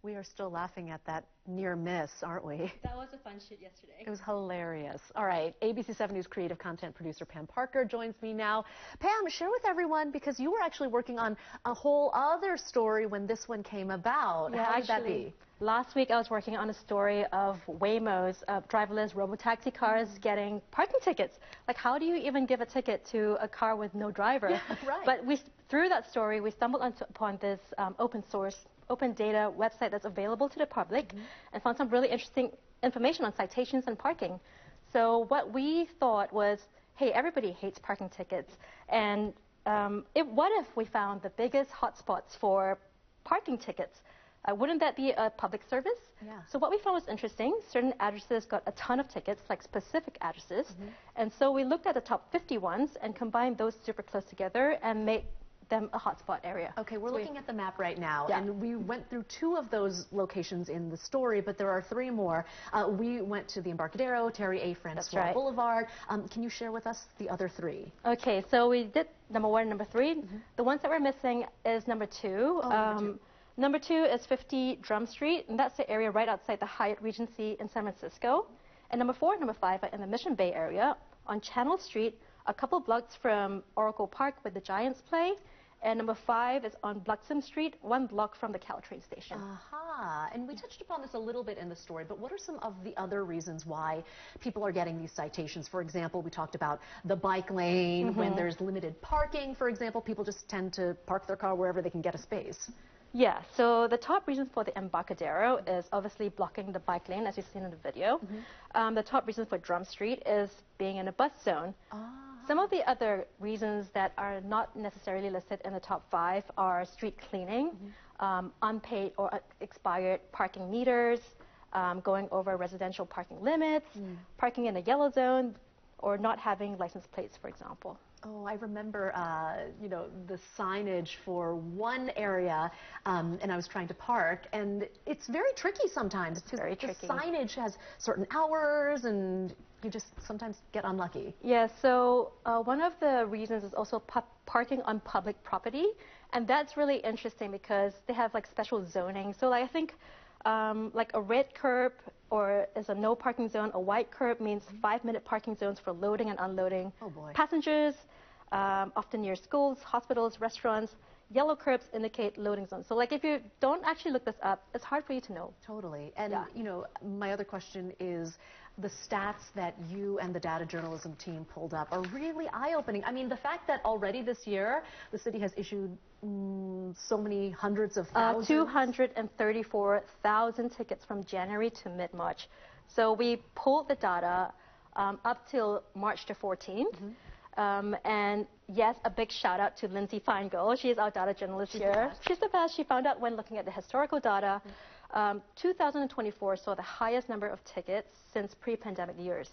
We are still laughing at that near miss, aren't we? That was a fun shoot yesterday. It was hilarious. All right, ABC7 News creative content producer Pam Parker joins me now. Pam, share with everyone, because you were actually working on a whole other story when this one came about. Yeah, How did that be? Last week I was working on a story of Waymos, driverless robotaxi cars getting parking tickets. Like, how do you even give a ticket to a car with no driver? Yeah, right. But through that story, we stumbled upon this open data website that's available to the public, and found some really interesting information on citations and parking. So what we thought was, hey, everybody hates parking tickets, and what if we found the biggest hotspots for parking tickets? Wouldn't that be a public service? Yeah. So what we found was interesting. Certain addresses got a ton of tickets, like specific addresses. And so we looked at the top 50 ones and combined those super close together and made them a hotspot area. Okay, we're looking at the map right now, Yeah. and we went through 2 of those locations in the story, but there are 3 more. We went to the Embarcadero, Terry A. Francois Boulevard. Can you share with us the other 3? Okay, so we did number 1 and number 3. The ones that we're missing is number 2. Number 2 is 50 Drum Street, and that's the area right outside the Hyatt Regency in San Francisco. And number 4 and number 5 are in the Mission Bay area on Channel Street, a couple blocks from Oracle Park where the Giants play. And number 5 is on Bluxom Street, 1 block from the Caltrain station. Aha, and we touched upon this a little bit in the story, but what are some of the other reasons why people are getting these citations? For example, we talked about the bike lane. When there's limited parking, for example, people just tend to park their car wherever they can get a space. Yeah, so the top reason for the Embarcadero is obviously blocking the bike lane, as you've seen in the video. The top reason for Drum Street is being in a bus zone. Some of the other reasons that are not necessarily listed in the top 5 are street cleaning, unpaid or expired parking meters, going over residential parking limits, parking in a yellow zone, or not having license plates, for example. Oh, I remember, you know, the signage for one area, and I was trying to park, and it's very tricky sometimes. It's very tricky. The signage has certain hours, and you just sometimes get unlucky. Yeah, so one of the reasons is also parking on public property, and that's really interesting because they have like special zoning. So like, I think like a red curb or is a no parking zone. A white curb means 5-minute parking zones for loading and unloading passengers, often near schools, hospitals, restaurants. Yellow curbs indicate loading zones. So like if you don't actually look this up, it's hard for you to know. Totally. And you know, my other question is, the stats that you and the data journalism team pulled up are really eye-opening. I mean, the fact that already this year the city has issued so many hundreds of thousands. 234,000 tickets from January to mid-March. So we pulled the data up till March the 14th. And yes, a big shout out to Lindsay Feingold. She's our data journalist here. She's the best. She found out when looking at the historical data, 2024 saw the highest number of tickets since pre-pandemic years,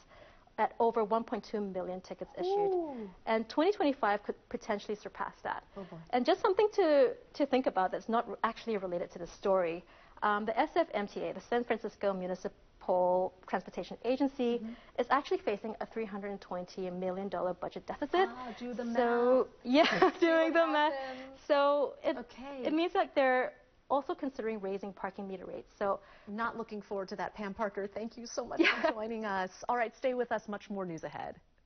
at over 1.2 million tickets issued. And 2025 could potentially surpass that. And just something to think about that's not actually related to the story. The SFMTA, the San Francisco Municipal Transportation Agency, is actually facing a $320 million budget deficit. Do the math. So, yeah, doing the math. So it means that they're also considering raising parking meter rates. So not looking forward to that. Pam Parker, thank you so much for joining us. All right, stay with us. Much more news ahead.